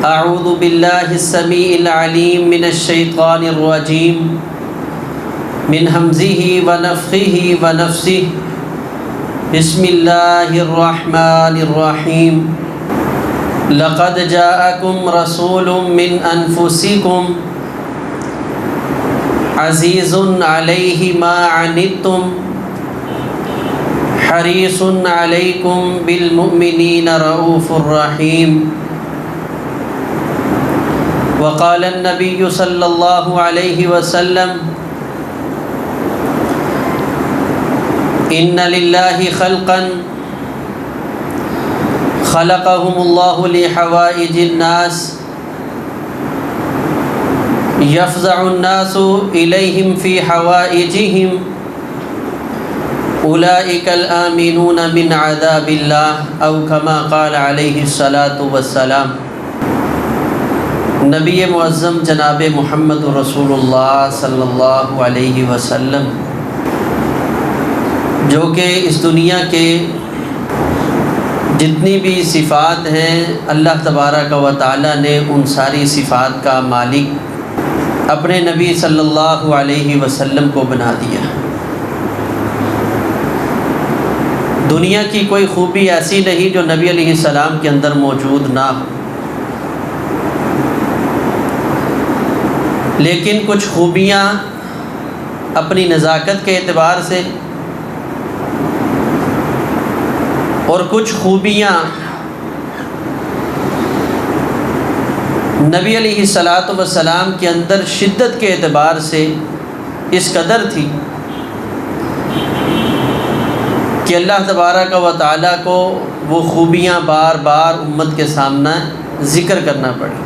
اعوذ باللہ السمیع العلیم من الشیطان الرجیم من ہمزہ ونفخہ ونفثہ بسم اللہ الرحمن الرحیم لقد جاءکم رسول من انفسکم عزیز علیہ ما عنتم حریص علیکم بالمؤمنین رؤوف الرحیم وقال النبی صلی اللہ علیہ وسلم ان للہ خلقا خلقهم اللہ لحوائج الناس یفزع الناس الیہم فی حوائجہم اولئک الآمنون من عذاب اللہ او کما قال علیہ الصلاۃ والسلام۔ نبی معظم جناب محمد رسول اللہ صلی اللہ علیہ وسلم جو کہ اس دنیا کے جتنی بھی صفات ہیں اللہ تبارک و تعالیٰ نے ان ساری صفات کا مالک اپنے نبی صلی اللہ علیہ وسلم کو بنا دیا۔ دنیا کی کوئی خوبی ایسی نہیں جو نبی علیہ السلام کے اندر موجود نہ ہو، لیکن کچھ خوبیاں اپنی نزاکت کے اعتبار سے اور کچھ خوبیاں نبی علیہ الصلاۃ والسلام کے اندر شدت کے اعتبار سے اس قدر تھی کہ اللہ تبارک و تعالیٰ کو وہ خوبیاں بار بار امت کے سامنے ذکر کرنا پڑی۔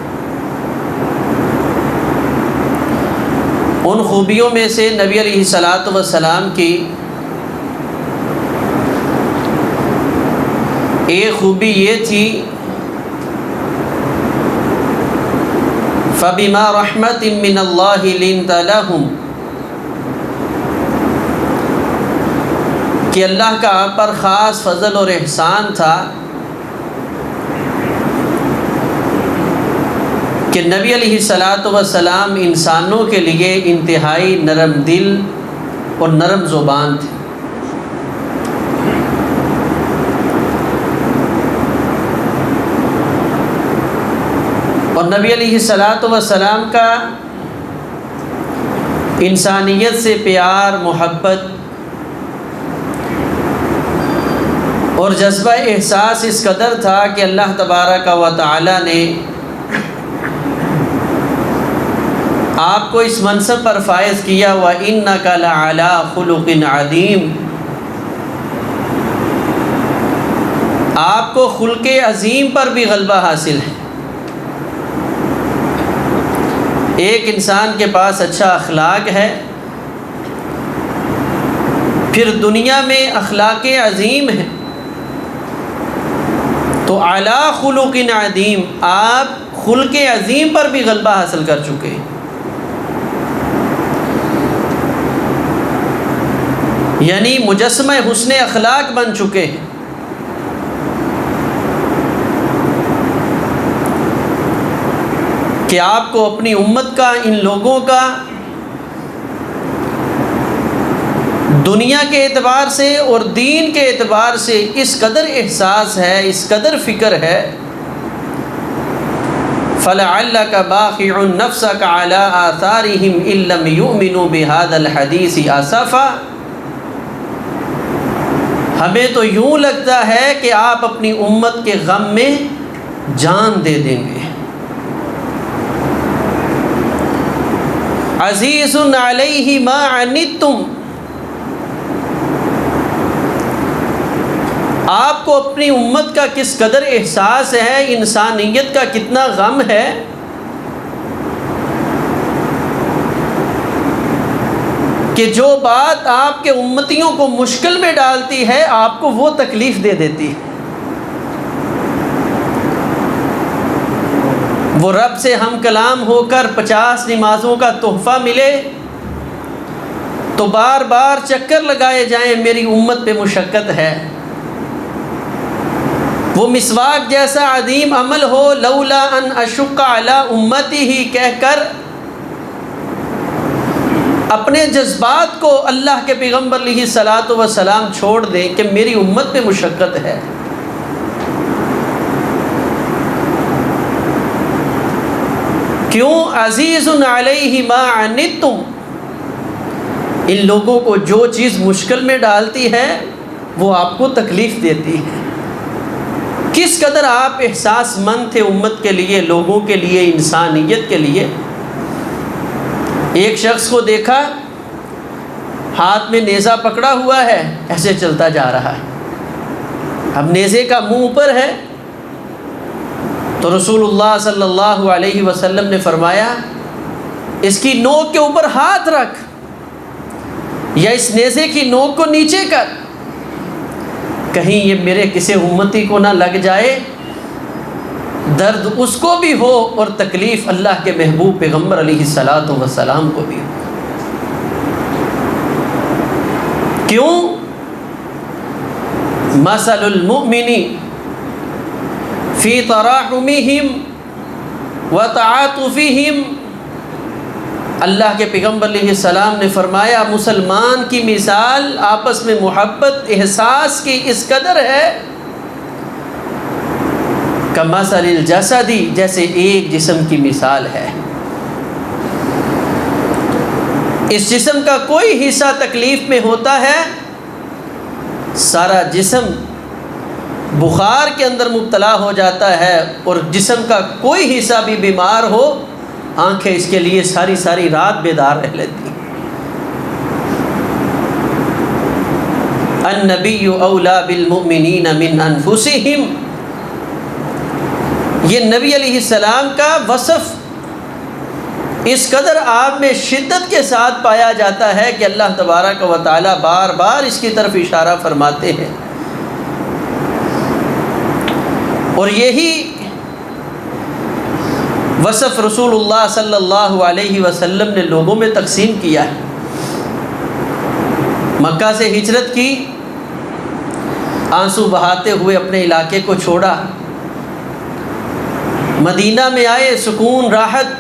ان خوبیوں میں سے نبی علیہ الصلاۃ والسلام کی ایک خوبی یہ تھی فَبِمَا رَحْمَةٍ مِّنَ اللَّهِ لِنْتَ لَهُمْ، کہ اللہ کا آپ پر خاص فضل اور احسان تھا کہ نبی علیہ الصلاۃ والسلام انسانوں کے لیے انتہائی نرم دل اور نرم زبان تھے۔ اور نبی علیہ الصلاۃ والسلام کا انسانیت سے پیار، محبت اور جذبہ احساس اس قدر تھا کہ اللہ تبارک و تعالی نے آپ کو اس منصب پر فائز کیا وَإِنَّكَ لَعَلَىٰ خُلُقٍ عَظِيمٍ، آپ کو خلق عظیم پر بھی غلبہ حاصل ہے۔ ایک انسان کے پاس اچھا اخلاق ہے، پھر دنیا میں اخلاق عظیم ہے، تو اعلیٰ خلق عظیم، آپ خلق عظیم پر بھی غلبہ حاصل کر چکے ہیں۔ یعنی مجسمہ حسن اخلاق بن چکے ہیں۔ کہ آپ کو اپنی امت کا، ان لوگوں کا دنیا کے اعتبار سے اور دین کے اعتبار سے اس قدر احساس ہے، اس قدر فکر ہے فَلَعَلَّكَ بَاخِعٌ نَفْسَكَ عَلَىٰ آثَارِهِمْ إِن لَّمْ يُؤْمِنُوا بِهَٰذَا الْحَدِيثِ آسَفًا، ہمیں تو یوں لگتا ہے کہ آپ اپنی امت کے غم میں جان دے دیں گے۔ عزیز علیہ ما عنتم، آپ کو اپنی امت کا کس قدر احساس ہے، انسانیت کا کتنا غم ہے کہ جو بات آپ کے امتیوں کو مشکل میں ڈالتی ہے آپ کو وہ تکلیف دے دیتی ہے۔ وہ رب سے ہم کلام ہو کر 50 نمازوں کا تحفہ ملے تو بار بار چکر لگائے جائیں، میری امت پہ مشقت ہے، وہ مسواک جیسا عظیم عمل ہو لولا ان اشق علی امتی ہی کہہ کر اپنے جذبات کو اللہ کے پیغمبر علیہ الصلاۃ والسلام چھوڑ دیں کہ میری امت پہ مشقت ہے. کیوں؟ عزیز علیہ ما عنتم، ان لوگوں کو جو چیز مشکل میں ڈالتی ہے وہ آپ کو تکلیف دیتی ہے. کس قدر آپ احساس مند تھے امت کے لیے، لوگوں کے لیے، انسانیت کے لیے. ایک شخص کو دیکھا ہاتھ میں نیزہ پکڑا ہوا ہے، ایسے چلتا جا رہا ہے. اب نیزے کا منہ اوپر ہے تو رسول اللہ صلی اللہ علیہ وسلم نے فرمایا اس کی نوک کے اوپر ہاتھ رکھ یا اس نیزے کی نوک کو نیچے کر، کہیں یہ میرے کسی امتی کو نہ لگ جائے، درد اس کو بھی ہو اور تکلیف اللہ کے محبوب پیغمبر علیہ الصلاۃ والسلام کو بھی ہو. کیوں؟ مثل المؤمن فی تراحمہم وتعاطفہم، اللہ کے پیغمبر علیہ السلام نے فرمایا مسلمان کی مثال آپس میں محبت احساس کی اس قدر ہے کمثل الجسد، جیسے ایک جسم کی مثال ہے. اس جسم کا کوئی حصہ تکلیف میں ہوتا ہے سارا جسم بخار کے اندر مبتلا ہو جاتا ہے، اور جسم کا کوئی حصہ بھی بیمار ہو آنکھیں اس کے لیے ساری ساری رات بیدار رہ لیتی ہیں. النبی اولا بالمؤمنین من انفسہم، یہ نبی علیہ السلام کا وصف اس قدر آپ میں شدت کے ساتھ پایا جاتا ہے کہ اللہ تبارک و تعالی بار بار اس کی طرف اشارہ فرماتے ہیں. اور یہی وصف رسول اللہ صلی اللہ علیہ وسلم نے لوگوں میں تقسیم کیا ہے. مکہ سے ہجرت کی، آنسو بہاتے ہوئے اپنے علاقے کو چھوڑا، مدینہ میں آئے، سکون راحت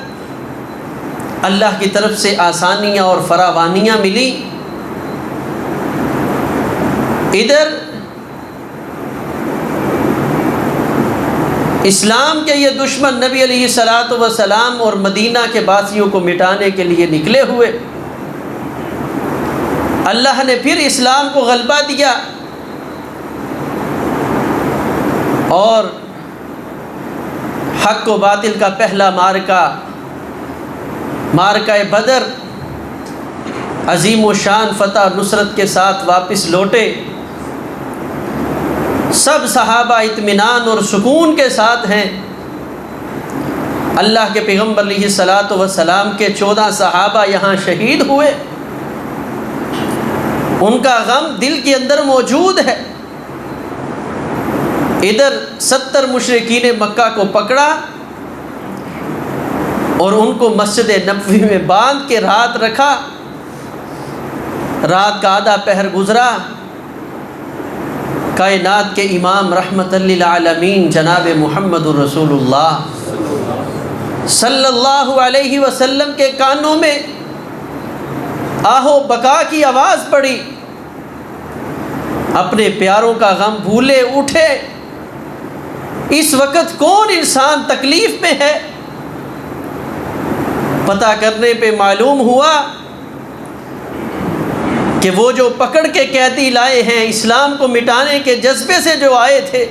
اللہ کی طرف سے آسانیاں اور فراوانیاں ملی. ادھر اسلام کے یہ دشمن نبی علیہ الصلاۃ والسلام اور مدینہ کے باسیوں کو مٹانے کے لیے نکلے ہوئے. اللہ نے پھر اسلام کو غلبہ دیا اور حق و باطل کا پہلا معرکہ بدر عظیم و شان فتح نصرت کے ساتھ واپس لوٹے. سب صحابہ اطمینان اور سکون کے ساتھ ہیں. اللہ کے پیغمبر علیہ الصلاۃ والسلام کے 14 صحابہ یہاں شہید ہوئے. ان کا غم دل کے اندر موجود ہے. ادھر 70 مشرکین مکہ کو پکڑا اور ان کو مسجد نبوی میں باندھ کے رات رکھا. رات کا آدھا پہر گزرا، کائنات کے امام رحمت للعالمین جناب محمد الرسول اللہ صلی اللہ علیہ وسلم کے کانوں میں آہو بکا کی آواز پڑی. اپنے پیاروں کا غم بھولے اٹھے. اس وقت کون انسان تکلیف میں ہے؟ پتہ کرنے پہ معلوم ہوا کہ وہ جو پکڑ کے قیدی لائے ہیں، اسلام کو مٹانے کے جذبے سے جو آئے تھے،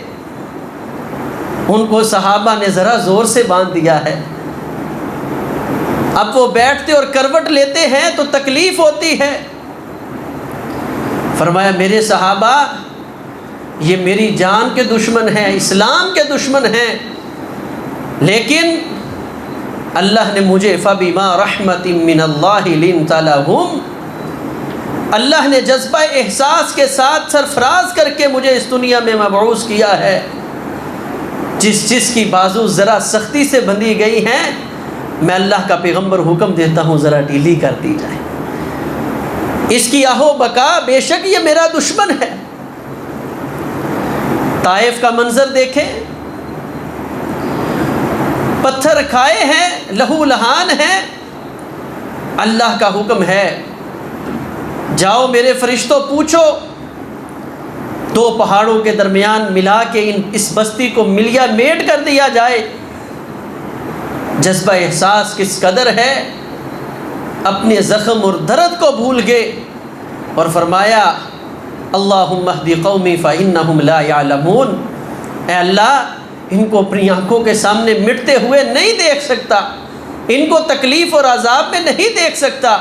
ان کو صحابہ نے ذرا زور سے باندھ دیا ہے. اب وہ بیٹھتے اور کروٹ لیتے ہیں تو تکلیف ہوتی ہے. فرمایا میرے صحابہ یہ میری جان کے دشمن ہیں، اسلام کے دشمن ہیں، لیکن اللہ نے مجھے فَبِمَا رَحْمَةٍ مِّنَ اللَّهِ لِنْتَ لَهُمْ، اللہ نے جذبہ احساس کے ساتھ سرفراز کر کے مجھے اس دنیا میں مبعوث کیا ہے. جس کی بازو ذرا سختی سے بندھی گئی ہیں، میں اللہ کا پیغمبر حکم دیتا ہوں ذرا ڈھیلی کر دی جائے. اس کی آہو بکا، بے شک یہ میرا دشمن ہے. طائف کا منظر دیکھیں، پتھر کھائے ہیں، لہو لہان ہیں، اللہ کا حکم ہے جاؤ میرے فرشتوں پوچھو، دو پہاڑوں کے درمیان ملا کے اس بستی کو ملیا میٹ کر دیا جائے۔ جذبہ احساس کس قدر ہے، اپنے زخم اور درد کو بھول گئے اور فرمایا اللہم اہدی قومی فإنہم لا یعلمون، اے اللہ ان کو اپنی آنکھوں کے سامنے مٹتے ہوئے نہیں دیکھ سکتا، ان کو تکلیف اور عذاب میں نہیں دیکھ سکتا،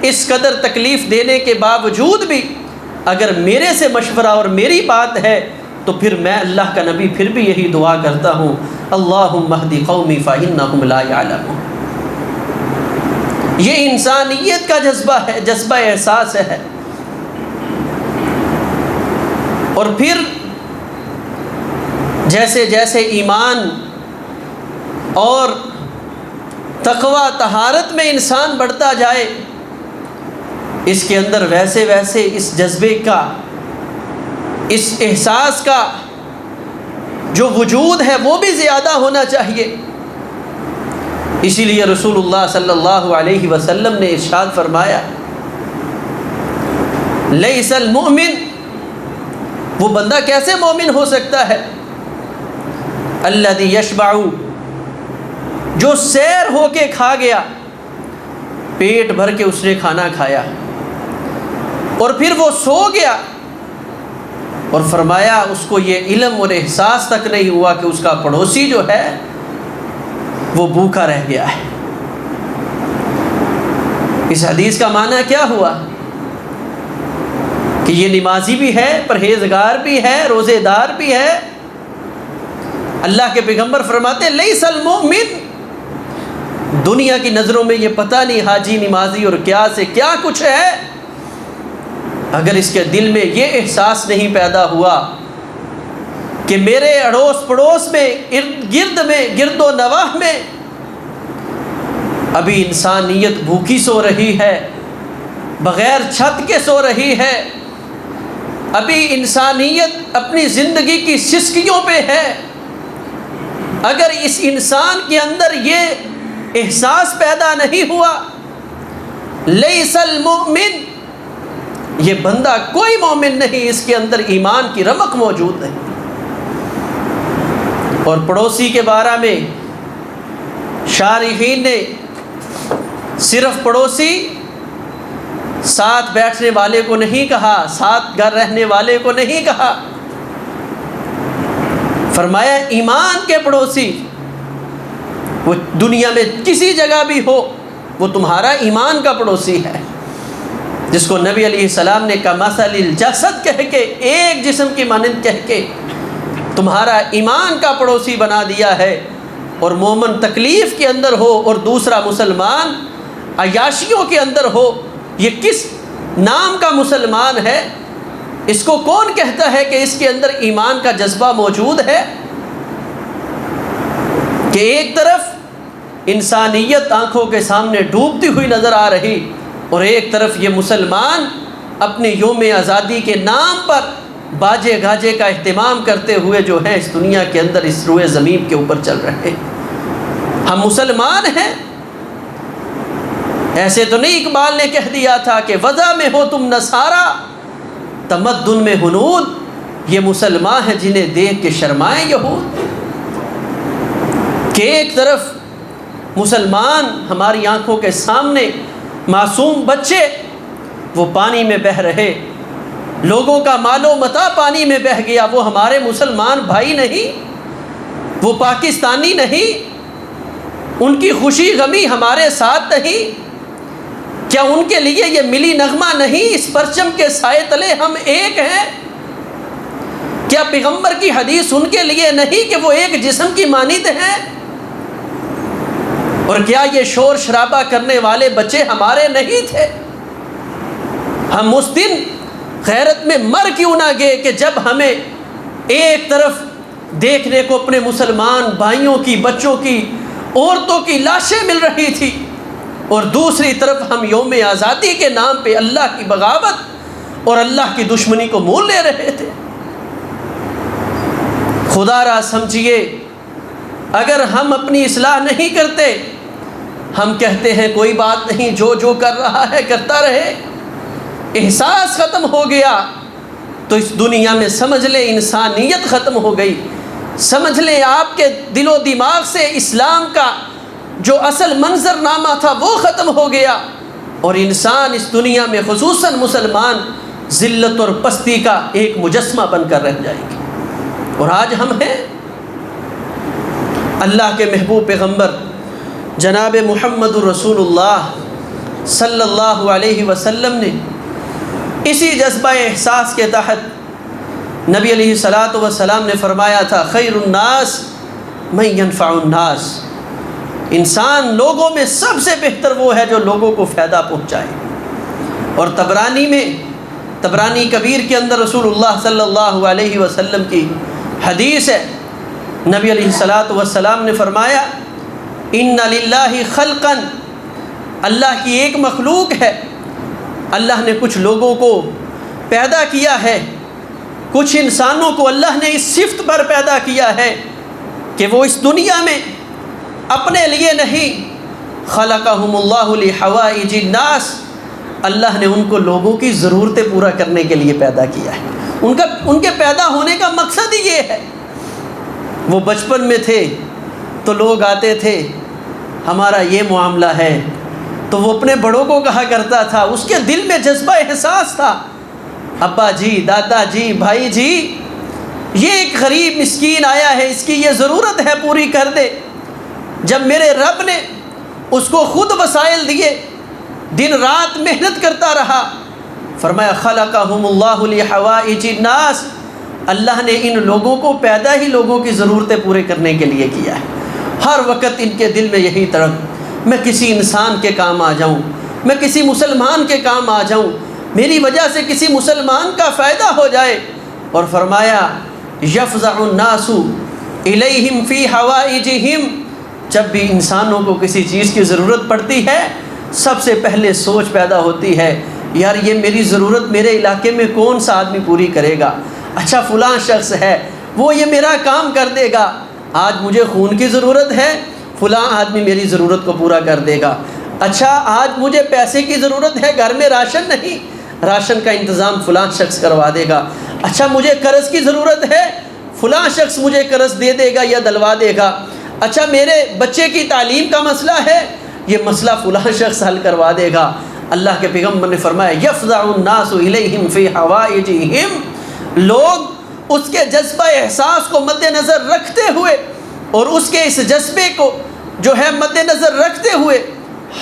اس قدر تکلیف دینے کے باوجود بھی اگر میرے سے مشورہ اور میری بات ہے تو پھر میں اللہ کا نبی پھر بھی یہی دعا کرتا ہوں اللہم اہدی قومی فإنہم لا یعلمون۔ یہ انسانیت کا جذبہ ہے، جذبہ احساس ہے۔ اور پھر جیسے جیسے ایمان اور تقوی طہارت میں انسان بڑھتا جائے، اس کے اندر ویسے ویسے اس جذبے کا، اس احساس کا جو وجود ہے وہ بھی زیادہ ہونا چاہیے۔ اسی لیے رسول اللہ صلی اللہ علیہ وسلم نے ارشاد فرمایا لیس المؤمن، وہ بندہ کیسے مومن ہو سکتا ہے، الذی یشبع، جو سیر ہو کے کھا گیا، پیٹ بھر کے اس نے کھانا کھایا اور پھر وہ سو گیا، اور فرمایا اس کو یہ علم اور احساس تک نہیں ہوا کہ اس کا پڑوسی جو ہے وہ بھوکا رہ گیا ہے۔ اس حدیث کا معنی کیا ہوا کہ یہ نمازی بھی ہے، پرہیزگار بھی ہے، روزے دار بھی ہے۔ اللہ کے پیغمبر فرماتے لیس المؤمن، دنیا کی نظروں میں یہ پتہ نہیں حاجی نمازی اور کیا سے کیا کچھ ہے، اگر اس کے دل میں یہ احساس نہیں پیدا ہوا کہ میرے اڑوس پڑوس میں، ارد گرد میں، گرد و نواح میں ابھی انسانیت بھوکی سو رہی ہے، بغیر چھت کے سو رہی ہے، ابھی انسانیت اپنی زندگی کی سسکیوں پہ ہے، اگر اس انسان کے اندر یہ احساس پیدا نہیں ہوا لیس المؤمن، یہ بندہ کوئی مومن نہیں، اس کے اندر ایمان کی رمق موجود نہیں۔ اور پڑوسی کے بارے میں شارحین نے صرف پڑوسی، ساتھ بیٹھنے والے کو نہیں کہا، ساتھ گھر رہنے والے کو نہیں کہا، فرمایا ایمان کے پڑوسی، وہ دنیا میں کسی جگہ بھی ہو وہ تمہارا ایمان کا پڑوسی ہے، جس کو نبی علیہ السلام نے کمثل الجسد کہہ کے، ایک جسم کی مانند کہہ کے تمہارا ایمان کا پڑوسی بنا دیا ہے۔ اور مومن تکلیف کے اندر ہو اور دوسرا مسلمان عیاشیوں کے اندر ہو، یہ کس نام کا مسلمان ہے؟ اس کو کون کہتا ہے کہ اس کے اندر ایمان کا جذبہ موجود ہے؟ کہ ایک طرف انسانیت آنکھوں کے سامنے ڈوبتی ہوئی نظر آ رہی، اور ایک طرف یہ مسلمان اپنے یوم آزادی کے نام پر باجے گاجے کا اہتمام کرتے ہوئے جو ہے اس دنیا کے اندر اس روئے زمین کے اوپر چل رہے۔ ہم مسلمان ہیں، ایسے تو نہیں اقبال نے کہہ دیا تھا کہ وضع میں ہو تم نصارا تمدن میں ہنود، یہ مسلمان ہیں جنہیں دیکھ کے شرمائیں یہود۔ کہ ایک طرف مسلمان ہماری آنکھوں کے سامنے معصوم بچے وہ پانی میں بہہ رہے، لوگوں کا مال و متاع پانی میں بہہ گیا، وہ ہمارے مسلمان بھائی نہیں، وہ پاکستانی نہیں، ان کی خوشی غمی ہمارے ساتھ نہیں؟ کیا ان کے لیے یہ ملی نغمہ نہیں، اس پرچم کے سائے تلے ہم ایک ہیں؟ کیا پیغمبر کی حدیث ان کے لیے نہیں کہ وہ ایک جسم کی مانند ہیں؟ اور کیا یہ شور شرابہ کرنے والے بچے ہمارے نہیں تھے؟ ہم اس دن غیرت میں مر کیوں نہ گئے کہ جب ہمیں ایک طرف دیکھنے کو اپنے مسلمان بھائیوں کی، بچوں کی، عورتوں کی لاشیں مل رہی تھی، اور دوسری طرف ہم یوم آزادی کے نام پہ اللہ کی بغاوت اور اللہ کی دشمنی کو مول لے رہے تھے۔ خدا را سمجھیے اگر ہم اپنی اصلاح نہیں کرتے، ہم کہتے ہیں کوئی بات نہیں، جو کر رہا ہے کرتا رہے، احساس ختم ہو گیا تو اس دنیا میں سمجھ لے انسانیت ختم ہو گئی۔ سمجھ لیں آپ کے دل و دماغ سے اسلام کا جو اصل منظر نامہ تھا وہ ختم ہو گیا، اور انسان اس دنیا میں خصوصاً مسلمان ذلت اور پستی کا ایک مجسمہ بن کر رہ جائیں گے۔ اور آج ہم ہیں، اللہ کے محبوب پیغمبر جناب محمد الرسول اللہ صلی اللہ علیہ وسلم نے اسی جذبہ احساس کے تحت نبی علیہ الصلاۃ والسلام نے فرمایا تھا خیر الناس من ينفع الناس، انسان لوگوں میں سب سے بہتر وہ ہے جو لوگوں کو فائدہ پہنچائے۔ اور طبرانی کبیر کے اندر رسول اللہ صلی اللہ علیہ وسلم کی حدیث ہے، نبی علیہ الصلاۃ والسلام نے فرمایا ان للہ خلقا، اللہ کی ایک مخلوق ہے، اللہ نے کچھ لوگوں کو پیدا کیا ہے، کچھ انسانوں کو اللہ نے اس صفت پر پیدا کیا ہے کہ وہ اس دنیا میں اپنے لیے نہیں، خلقہم اللہ لحوائج الناس، اللہ نے ان کو لوگوں کی ضرورتیں پورا کرنے کے لیے پیدا کیا ہے۔ ان کے پیدا ہونے کا مقصد ہی یہ ہے۔ وہ بچپن میں تھے تو لوگ آتے تھے ہمارا یہ معاملہ ہے، تو وہ اپنے بڑوں کو کہا کرتا تھا، اس کے دل میں جذبہ احساس تھا، ابا جی، دادا جی، بھائی جی، یہ ایک غریب مسکین آیا ہے، اس کی یہ ضرورت ہے، پوری کر دے۔ جب میرے رب نے اس کو خود وسائل دیے، دن رات محنت کرتا رہا، فرمایا خلقہم اللہ لحوائج الناس، اللہ نے ان لوگوں کو پیدا ہی لوگوں کی ضرورتیں پورے کرنے کے لیے کیا ہے۔ ہر وقت ان کے دل میں یہی تڑپ، میں کسی انسان کے کام آ جاؤں، میں کسی مسلمان کے کام آ جاؤں، میری وجہ سے کسی مسلمان کا فائدہ ہو جائے۔ اور فرمایا یفزع الناس الیہم فی حوائجہم، جب بھی انسانوں کو کسی چیز کی ضرورت پڑتی ہے سب سے پہلے سوچ پیدا ہوتی ہے، یار یہ میری ضرورت میرے علاقے میں کون سا آدمی پوری کرے گا؟ اچھا فلاں شخص ہے، وہ یہ میرا کام کر دے گا۔ آج مجھے خون کی ضرورت ہے، فلاں آدمی میری ضرورت کو پورا کر دے گا۔ اچھا آج مجھے پیسے کی ضرورت ہے، گھر میں راشن نہیں، راشن کا انتظام فلاں شخص کروا دے گا۔ اچھا مجھے قرض کی ضرورت ہے، فلاں شخص مجھے قرض دے دے گا یا دلوا دے گا۔ اچھا میرے بچے کی تعلیم کا مسئلہ ہے، یہ مسئلہ فلاں شخص حل کروا دے گا۔ اللہ کے پیغمبر نے فرمایا یفزع الناس الیہم فی حوائجہم، لوگ اس کے جذبہ احساس کو مد نظر رکھتے ہوئے اور اس کے اس جذبے کو جو ہے مد نظر رکھتے ہوئے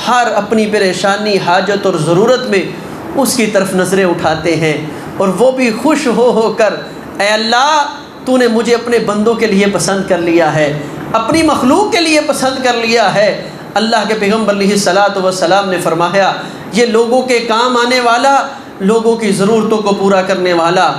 ہر اپنی پریشانی، حاجت اور ضرورت میں اس کی طرف نظریں اٹھاتے ہیں، اور وہ بھی خوش ہو کر، اے اللہ تو نے مجھے اپنے بندوں کے لیے پسند کر لیا ہے، اپنی مخلوق کے لیے پسند کر لیا ہے۔ اللہ کے پیغمبر علیہ الصلاۃ والسلام نے فرمایا یہ لوگوں کے کام آنے والا، لوگوں کی ضرورتوں کو پورا کرنے والا،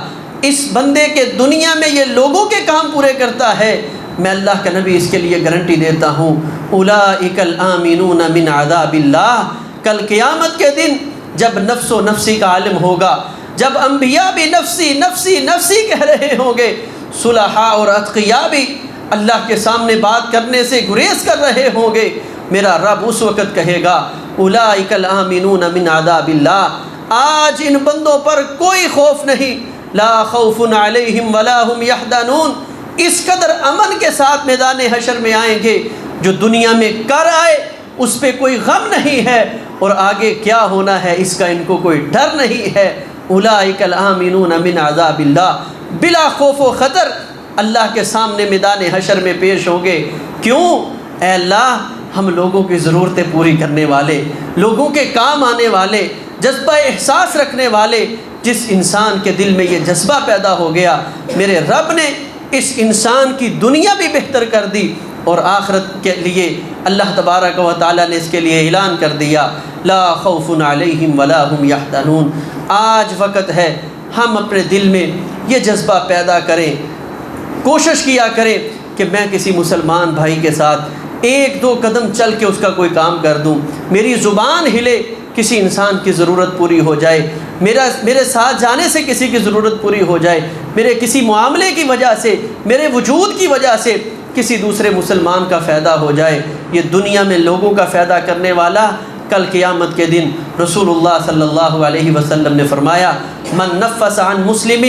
اس بندے کے دنیا میں یہ لوگوں کے کام پورے کرتا ہے، میں اللہ کا نبی اس کے لیے گارنٹی دیتا ہوں اولئک الآمنون من عذاب اللہ، کل قیامت کے دن جب نفس و نفسی کا عالم ہوگا، جب انبیاء بھی نفسی نفسی نفسی کہہ رہے ہوں گے، صلحاء اور اتقیاء بھی اللہ کے سامنے بات کرنے سے گریز کر رہے ہوں گے، میرا رب اس وقت کہے گا اولئک الآمنون من عذاب اللہ، آج ان بندوں پر کوئی خوف نہیں، لا خوف علیہم ولا هم یحزنون، اس قدر امن کے ساتھ میدان حشر میں آئیں گے، جو دنیا میں کر آئے اس پہ کوئی غم نہیں ہے، اور آگے کیا ہونا ہے اس کا ان کو کوئی ڈر نہیں ہے۔ اولئک الآمنون من عذاب اللہ، بلا خوف و خطر اللہ کے سامنے میدان حشر میں پیش ہوں گے۔ کیوں؟ اے اللہ ہم لوگوں کی ضرورتیں پوری کرنے والے، لوگوں کے کام آنے والے، جذبہ احساس رکھنے والے، جس انسان کے دل میں یہ جذبہ پیدا ہو گیا، میرے رب نے اس انسان کی دنیا بھی بہتر کر دی، اور آخرت کے لیے اللہ تبارک و تعالیٰ نے اس کے لیے اعلان کر دیا لا خوف علیہم ولا هم یحزنون۔ آج وقت ہے ہم اپنے دل میں یہ جذبہ پیدا کریں، کوشش کیا کریں کہ میں کسی مسلمان بھائی کے ساتھ ایک دو قدم چل کے اس کا کوئی کام کر دوں، میری زبان ہلے کسی انسان کی ضرورت پوری ہو جائے، میرے ساتھ جانے سے کسی کی ضرورت پوری ہو جائے، میرے کسی معاملے کی وجہ سے، میرے وجود کی وجہ سے کسی دوسرے مسلمان کا فائدہ ہو جائے، یہ دنیا میں لوگوں کا فائدہ کرنے والا کل قیامت کے دن رسول اللہ صلی اللہ علیہ وسلم نے فرمایا من نفس عن مسلم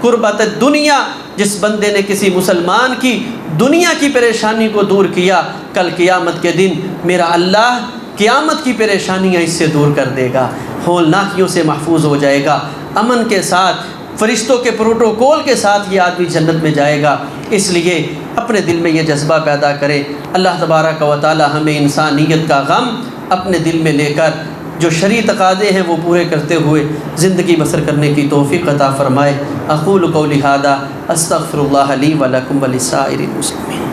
کربت الدنیا، جس بندے نے کسی مسلمان کی دنیا کی پریشانی کو دور کیا، کل قیامت کے دن میرا اللہ قیامت کی پریشانیاں اس سے دور کر دے گا، ہولناکیوں سے محفوظ ہو جائے گا، امن کے ساتھ، فرشتوں کے پروٹوکول کے ساتھ یہ آدمی جنت میں جائے گا۔ اس لیے اپنے دل میں یہ جذبہ پیدا کرے۔ اللہ تبارک و تعالی ہمیں انسانیت کا غم اپنے دل میں لے کر جو شرعی تقاضے ہیں وہ پورے کرتے ہوئے زندگی بسر کرنے کی توفیق عطا فرمائے۔ اقول قولی ھذا استغفر اللہ لی ولکم ولسائر المسلمین۔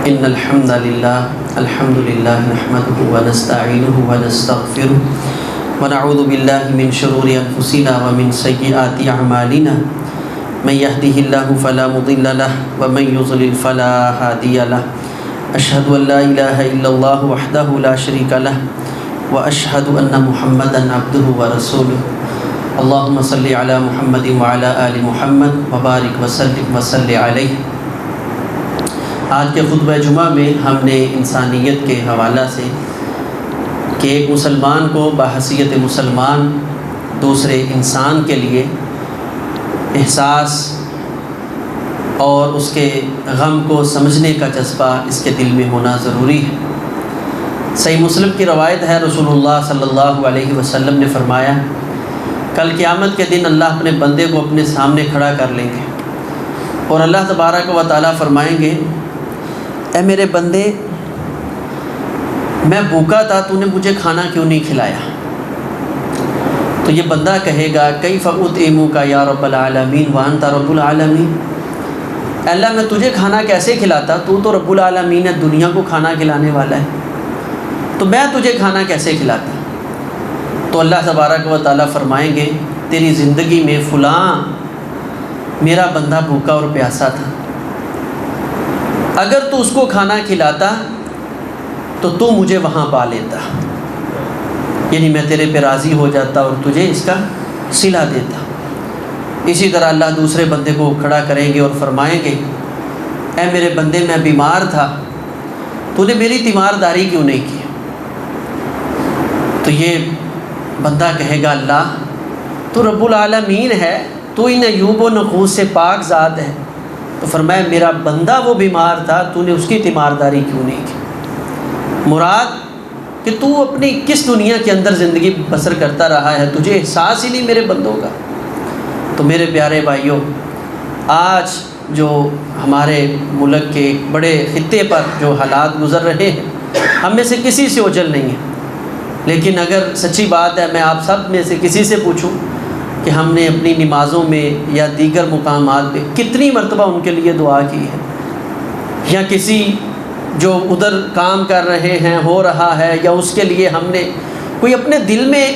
ان الحمد للہ نحمده ونستعینه ونستغفره ونعوذ باللہ من شرور انفسنا ومن سیئات اعمالنا من يهده الله فلا مضل له ومن يضلل فلا هادي له اشهد ان لا اله الا الله وحده لا شريك له واشهد ان محمدا عبده ورسوله اللهم صل على محمد وعلى آل محمد وبارک وسلم وصلی علیہ۔ آج کے خطبہ جمعہ میں ہم نے انسانیت کے حوالہ سے کہ ایک مسلمان کو بحیثیت مسلمان دوسرے انسان کے لیے احساس اور اس کے غم کو سمجھنے کا جذبہ اس کے دل میں ہونا ضروری ہے۔ صحیح مسلم کی روایت ہے، رسول اللہ صلی اللہ علیہ وسلم نے فرمایا کل قیامت کے دن اللہ اپنے بندے کو اپنے سامنے کھڑا کر لیں گے اور اللہ تبارک و تعالیٰ فرمائیں گے اے میرے بندے، میں بھوکا تھا، تو نے مجھے کھانا کیوں نہیں کھلایا؟ تو یہ بندہ کہے گا کیف اطعمک یا رب العالمین وانت رب العالمین، اے اللہ میں تجھے کھانا کیسے کھلاتا، تو تو رب العالمین ہے، دنیا کو کھانا کھلانے والا ہے، تو میں تجھے کھانا کیسے کھلاتا؟ تو اللہ تبارک و تعالیٰ فرمائیں گے تیری زندگی میں فلاں میرا بندہ بھوکا اور پیاسا تھا، اگر تو اس کو کھانا کھلاتا تو تو مجھے وہاں پا لیتا، یعنی میں تیرے پہ راضی ہو جاتا اور تجھے اس کا صلہ دیتا۔ اسی طرح اللہ دوسرے بندے کو کھڑا کریں گے اور فرمائیں گے اے میرے بندے میں بیمار تھا، تو نے میری تیمارداری کیوں نہیں کی؟ تو یہ بندہ کہے گا اللہ تو رب العالمین ہے، تو ان عیوب و نقوص سے پاک ذات ہے، تو فرمایا میرا بندہ وہ بیمار تھا، تو نے اس کی تیمارداری کیوں نہیں کی؟ مراد کہ تو اپنی کس دنیا کے اندر زندگی بسر کرتا رہا ہے، تجھے احساس ہی نہیں میرے بندوں کا۔ تو میرے پیارے بھائیوں، آج جو ہمارے ملک کے ایک بڑے خطے پر جو حالات گزر رہے ہیں، ہم میں سے کسی سے اوجھل نہیں ہے، لیکن اگر سچی بات ہے میں آپ سب میں سے کسی سے پوچھوں کہ ہم نے اپنی نمازوں میں یا دیگر مقامات پہ کتنی مرتبہ ان کے لیے دعا کی ہے، یا کسی جو ادھر کام کر رہے ہیں ہو رہا ہے، یا اس کے لیے ہم نے کوئی اپنے دل میں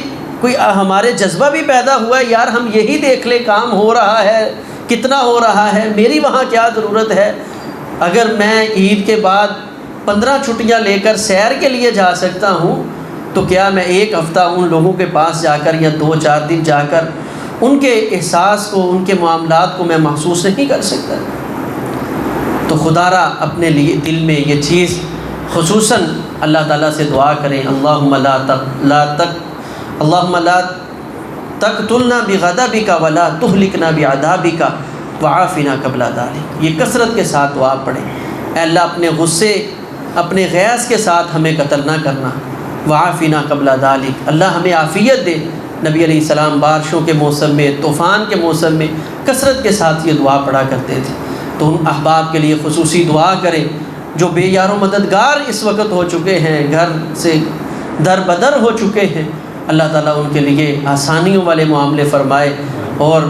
کوئی ہمارے جذبہ بھی پیدا ہوا ہے یار ہم یہی دیکھ لیں کام ہو رہا ہے کتنا ہو رہا ہے، میری وہاں کیا ضرورت ہے؟ اگر میں عید کے بعد 15 چھٹیاں لے کر سیر کے لیے جا سکتا ہوں تو کیا میں ایک ہفتہ ان لوگوں کے پاس جا کر یا 2-4 دن جا کر ان کے احساس کو، ان کے معاملات کو میں محسوس نہیں کر سکتا؟ تو خدا را اپنے لیے دل میں یہ چیز خصوصاً اللہ تعالیٰ سے دعا کریں اللہم لا تقتلنا بغضبک ولا تہلکنا بعذابک وعافنا قبل ذلک، یہ کثرت کے ساتھ دعا پڑھیں۔ اے اللہ اپنے غصے، اپنے غیظ کے ساتھ ہمیں قتل نہ کرنا، وعافنا قبل ذلک، اللہ ہمیں عافیت دے۔ نبی علیہ السلام بارشوں کے موسم میں، طوفان کے موسم میں کثرت کے ساتھ یہ دعا پڑھا کرتے تھے۔ تو ان احباب کے لیے خصوصی دعا کریں جو بے یار و مددگار اس وقت ہو چکے ہیں، گھر سے در بدر ہو چکے ہیں۔ اللہ تعالیٰ ان کے لیے آسانیوں والے معاملے فرمائے، اور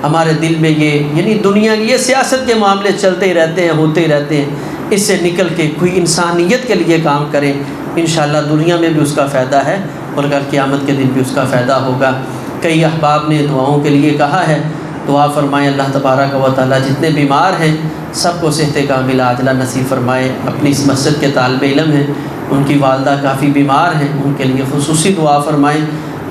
ہمارے دل میں یعنی دنیا کی یہ سیاست کے معاملے چلتے ہی رہتے ہیں، ہوتے ہی رہتے ہیں، اس سے نکل کے کوئی انسانیت کے لیے کام کریں، انشاءاللہ دنیا میں بھی اس کا فائدہ ہے اور کل قیامت کے دن بھی اس کا فائدہ ہوگا۔ کئی احباب نے دعاؤں کے لیے کہا ہے، دعا فرمائیں اللہ تبارک و تعالیٰ جتنے بیمار ہیں سب کو صحت کاملہ عاجلہ نصیب فرمائے۔ اپنی اس مسجد کے طالب علم ہیں، ان کی والدہ کافی بیمار ہیں، ان کے لیے خصوصی دعا فرمائیں،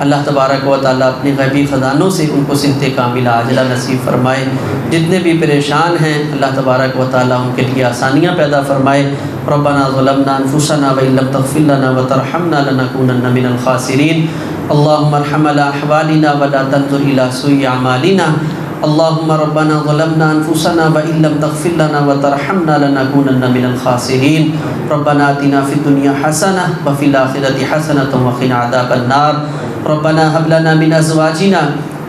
اللہ تبارک و تعالیٰ اپنے غیبی خزانوں سے ان کو صحت کاملہ عاجلہ نصیب فرمائے۔ جتنے بھی پریشان ہیں اللہ تبارک و تعالیٰ ان کے لیے آسانیاں پیدا فرمائے۔ ربنا ظلمنا انفسنا وان لم تغفر لنا وترحمنا لنكونن من الخاسرین۔ اللهم ارحم على احوالنا ولا تنظر الى سوء اعمالنا۔ اللهم ربنا ظلمنا انفسنا وان لم تغفر لنا وترحمنا لنكونن من الخاسرین۔ ربنا آتنا في الدنيا حسنة وفي الآخرة حسنة وقنا عذاب النار۔ ربنا هب لنا من ازواجنا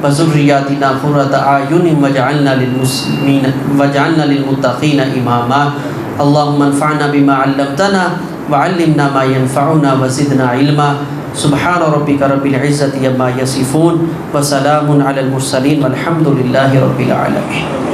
وذرياتنا قرة اعين واجعلنا للمتقين اماما۔ اللهم انفعنا بما علمتنا وعلمنا ما ينفعنا وزدنا علما۔ سبحان ربك رب العزة عما يصفون وسلام على المرسلين والحمد لله رب العالمين۔